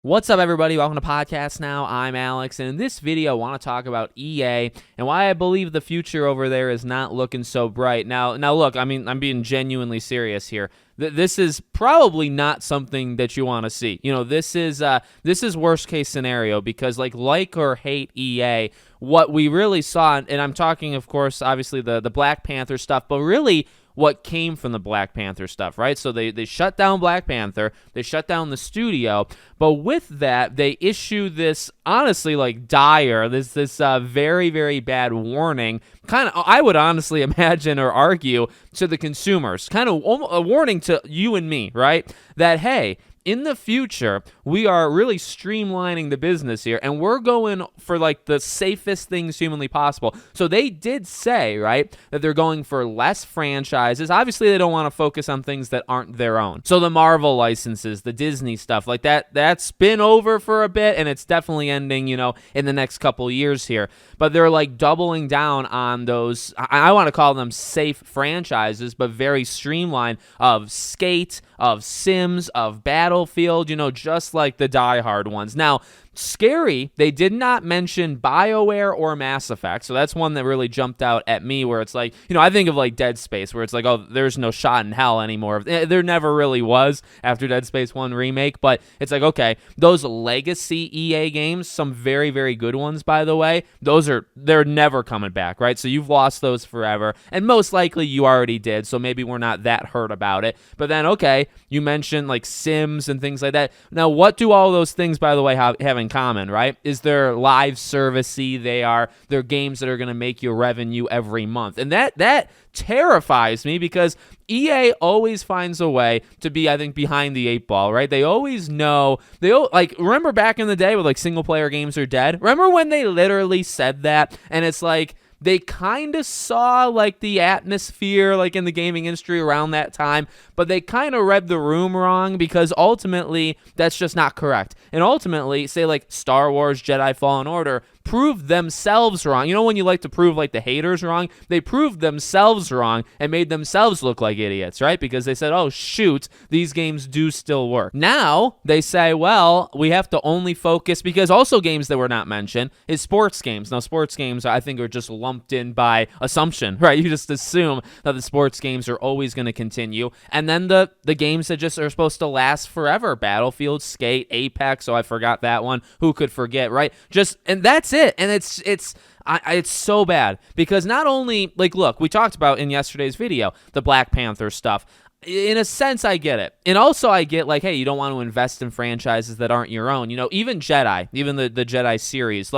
What's up, everybody? Welcome to Podcast Now. I'm Alex, and in this video, I want to talk about EA and why I believe the future over there is not looking so bright. Now, look, I'm being genuinely serious here. This is probably not something that you want to see. You know, this is worst case scenario because, like or hate EA, what we really saw, and I'm talking, of course, obviously the Black Panther stuff, but really what came from the Black Panther stuff, right? So they shut down Black Panther, they shut down the studio, but with that, they issue this, honestly, dire, this very, very bad warning, kind of, I would honestly imagine or argue, to the consumers, kind of a warning to you and me, right? That, hey, in the future, we are really streamlining the business here, and we're going for the safest things humanly possible. So they did say, right, that they're going for less franchises. Obviously, they don't want to focus on things that aren't their own. So the Marvel licenses, the Disney stuff, like that's been over for a bit, and it's definitely ending, in the next couple years here. But they're doubling down on those, I want to call them safe franchises, but very streamlined, of Skate, of Sims, of Battlefield, just like the die-hard ones. Now, scary, they did not mention BioWare or Mass Effect, so that's one that really jumped out at me, where it's I think of Dead Space, where it's oh, there's no shot in hell anymore. There never really was after Dead Space 1 remake, but it's okay, those legacy EA games, some very, very good ones, by the way, they're never coming back, right? So you've lost those forever, and most likely you already did, so maybe we're not that hurt about it. But then, okay, you mentioned Sims and things like that. Now, what do all those things, by the way, have in common, right? Is they're live service-y, they're games that are going to make you revenue every month. And that terrifies me, because EA always finds a way to be, I think, behind the eight ball, right? They always know. Remember back in the day with single-player games are dead? Remember when they literally said that? And it's they kind of saw the atmosphere in the gaming industry around that time, but they kind of read the room wrong, because ultimately that's just not correct. And ultimately, say Star Wars Jedi Fallen Order proved themselves wrong. You know when you like to prove the haters wrong? They proved themselves wrong and made themselves look like idiots, right? Because they said, oh shoot, these games do still work. Now they say, well, we have to only focus, because also games that were not mentioned is sports games. Now sports games, I think, are just lumped in by assumption, right? You just assume that the sports games are always going to continue. And then the games that just are supposed to last forever, Battlefield, Skate, Apex, so I forgot that one. Who could forget, right? And that's it. And it's so bad, because not only, look, we talked about in yesterday's video, the Black Panther stuff. In a sense, I get it. And also I get, hey, you don't want to invest in franchises that aren't your own. Even Jedi, even the Jedi series,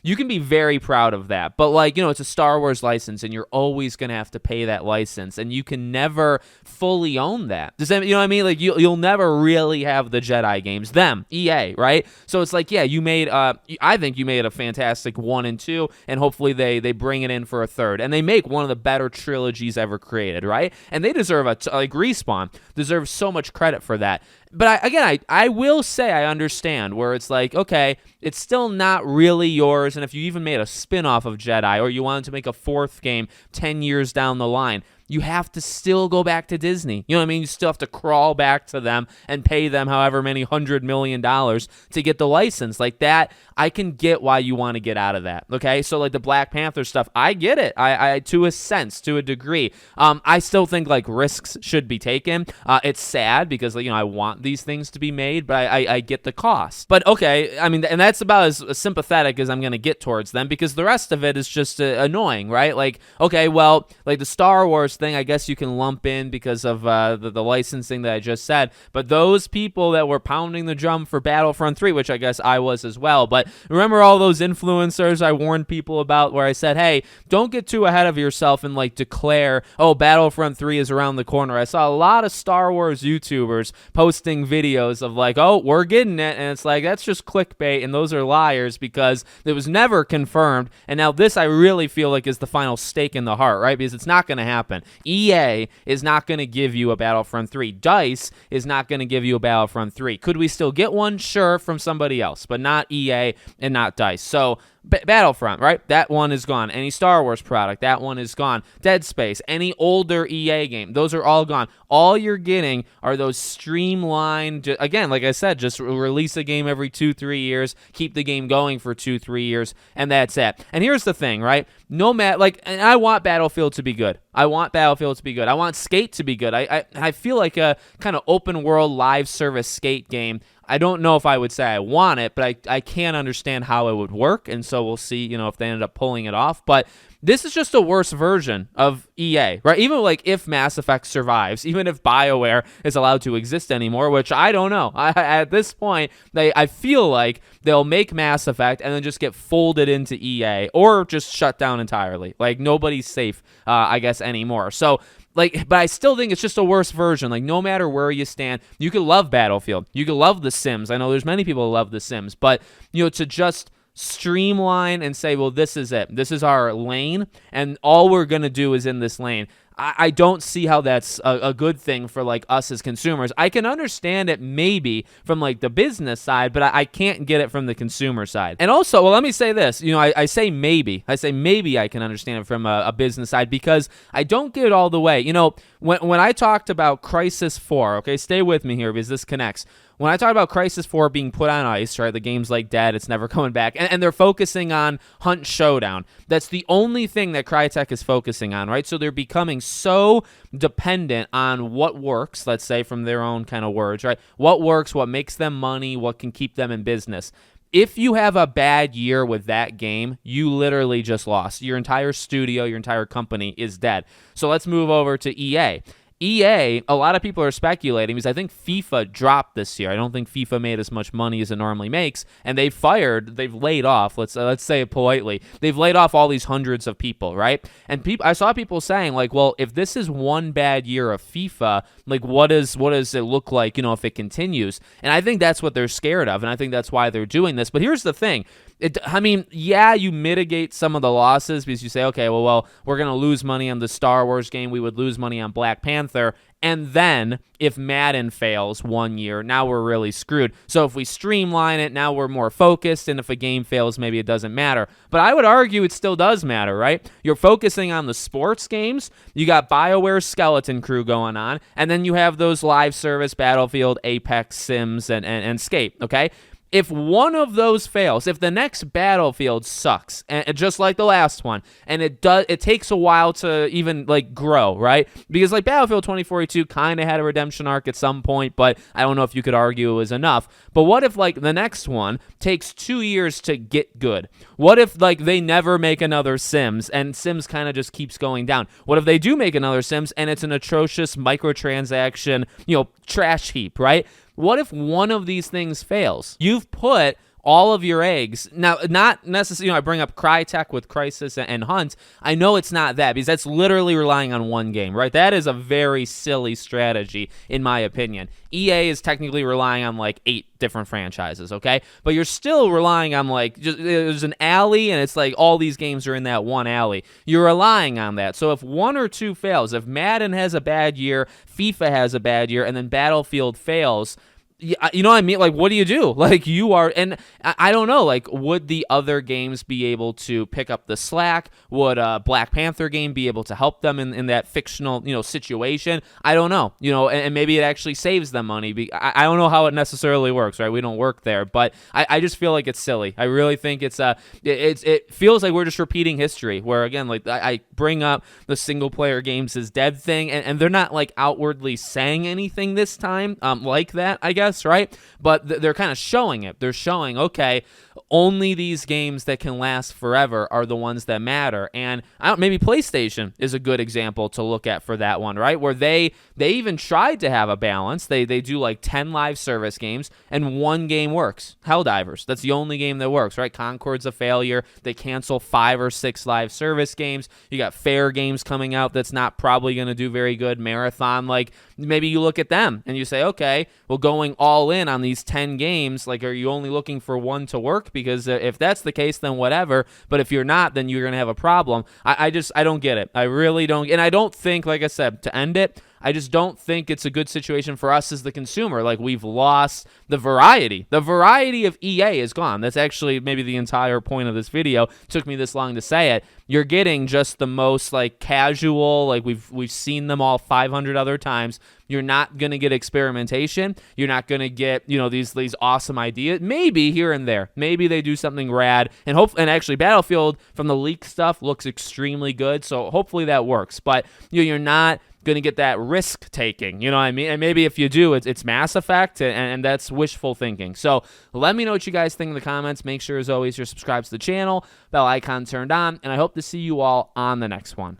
you can be very proud of that, but it's a Star Wars license, and you're always going to have to pay that license, and you can never fully own that. Does that, you know what I mean? You'll never really have the Jedi games, EA, right? So it's yeah, you made, I think you made a fantastic 1 and 2, and hopefully they bring it in for a third, and they make one of the better trilogies ever created, right? And they deserve Respawn deserves so much credit for that. But I will say I understand where it's okay, it's still not really yours, and if you even made a spin-off of Jedi, or you wanted to make a fourth game 10 years down the line, you have to still go back to Disney. You know what I mean? You still have to crawl back to them and pay them however many $100 million to get the license. That, I can get why you want to get out of that, okay? So, the Black Panther stuff, I get it. I to a sense, to a degree. I still think, risks should be taken. It's sad, because, I want these things to be made, but I get the cost. But, okay, and that's about as sympathetic as I'm going to get towards them, because the rest of it is just annoying, right? Okay, well, the Star Wars thing, I guess you can lump in because of the licensing that I just said, but those people that were pounding the drum for Battlefront 3, which I guess I was as well, but remember all those influencers I warned people about, where I said, hey, don't get too ahead of yourself and declare, oh, Battlefront 3 is around the corner. I saw a lot of Star Wars YouTubers posting videos of oh, we're getting it, and it's that's just clickbait, and those are liars, because it was never confirmed. And now this, I really feel is the final stake in the heart, right? Because it's not going to happen. EA is not going to give you a Battlefront 3. DICE is not going to give you a Battlefront 3. Could we still get one? Sure, from somebody else, but not EA and not DICE. So Battlefront, right? That one is gone. Any Star Wars product, that one is gone. Dead Space, any older EA game, those are all gone. All you're getting are those streamlined, again, like I said, just release a game every 2-3 years, keep the game going for 2-3 years, and that's it. And here's the thing, right? No matter, and I want Battlefield to be good. I want Skate to be good. I feel like a kind of open world live service Skate game. I don't know if I would say I want it, but I can't understand how it would work, and so we'll see, if they end up pulling it off. But this is just a worse version of EA, right? Even if Mass Effect survives, even if BioWare is allowed to exist anymore, which I don't know. At this point, I feel like they'll make Mass Effect and then just get folded into EA or just shut down entirely. Nobody's safe, I guess, anymore. So, but I still think it's just a worse version. No matter where you stand, you could love Battlefield. You could love The Sims. I know there's many people who love The Sims, but, to just streamline and say, well, this is it. This is our lane, and all we're going to do is in this lane. I don't see how that's a good thing for us as consumers. I can understand it maybe from the business side, but I can't get it from the consumer side. And also, well, let me say this. I say maybe. I say maybe I can understand it from a business side because I don't get it all the way. When I talked about Crisis 4, okay, stay with me here because this connects. When I talk about Crisis 4 being put on ice, right, the game's dead, it's never coming back, and they're focusing on Hunt Showdown. That's the only thing that Crytek is focusing on, right? So they're becoming so dependent on what works, let's say from their own kind of words, right? What works, what makes them money, what can keep them in business. If you have a bad year with that game, you literally just lost. Your entire studio, your entire company is dead. So let's move over to EA. EA, a lot of people are speculating because I think FIFA dropped this year. I don't think FIFA made as much money as it normally makes, and they've laid off, let's say it politely, they've laid off all these hundreds of people, right? And I saw people saying, well, if this is one bad year of FIFA, what does it look like, if it continues? And I think that's what they're scared of, and I think that's why they're doing this. But here's the thing. You mitigate some of the losses because you say, okay, well, we're going to lose money on the Star Wars game. We would lose money on Black Panther. And then if Madden fails one year, now we're really screwed. So if we streamline it, now we're more focused. And if a game fails, maybe it doesn't matter. But I would argue it still does matter, right? You're focusing on the sports games. You got BioWare's Skeleton Crew going on. And then you have those live service Battlefield, Apex, Sims, and Skate, okay? If one of those fails, if the next Battlefield sucks, and just like the last one, and it takes a while to even grow, right? Because Battlefield 2042 kind of had a redemption arc at some point, but I don't know if you could argue it was enough. But what if the next one takes 2 years to get good? What if they never make another Sims and Sims kind of just keeps going down? What if they do make another Sims and it's an atrocious microtransaction, trash heap, right? What if one of these things fails? You've put all of your eggs. Now, not necessarily, I bring up Crytek with Crisis and Hunt. I know it's not that because that's literally relying on one game, right? That is a very silly strategy, in my opinion. EA is technically relying on 8 different franchises, okay? But you're still relying on there's an alley and it's all these games are in that one alley. You're relying on that. So if one or two fails, if Madden has a bad year, FIFA has a bad year, and then Battlefield fails, you know what I mean? What do you do? You are, and I don't know, would the other games be able to pick up the slack? Would a Black Panther game be able to help them in that fictional, situation? I don't know, and maybe it actually saves them money. I don't know how it necessarily works, right? We don't work there, but I just feel like it's silly. I really think it feels like we're just repeating history where, again, I bring up the single player games is dead thing, and they're not outwardly saying anything this time, like that, I guess. Right? But they're kind of showing it. They're showing, okay, only these games that can last forever are the ones that matter. And maybe PlayStation is a good example to look at for that one, right? Where they even tried to have a balance. They do 10 live service games and one game works. Helldivers. That's the only game that works, right? Concord's a failure. They cancel 5 or 6 live service games. You got Fair Games coming out that's not probably going to do very good. Marathon, maybe you look at them and you say, okay, well, going all in on these 10 games, are you only looking for one to work? Because if that's the case, then whatever. But if you're not, then you're going to have a problem. I don't get it. I really don't. And I don't think, like I said, to end it, I just don't think it's a good situation for us as the consumer. Like, we've lost the variety. The variety of EA is gone. That's actually maybe the entire point of this video. It took me this long to say it. You're getting just the most like casual, like we've seen them all 500 other times. You're not going to get experimentation. You're not going to get, these awesome ideas. Maybe here and there. Maybe they do something rad. And actually Battlefield from the leak stuff looks extremely good. So hopefully that works. But you're not going to get that risk taking, you know what I mean? And maybe if you do, it's Mass Effect, and that's wishful thinking. So let me know what you guys think in the comments. Make sure, as always, you're subscribed to the channel, bell icon turned on, and I hope to see you all on the next one.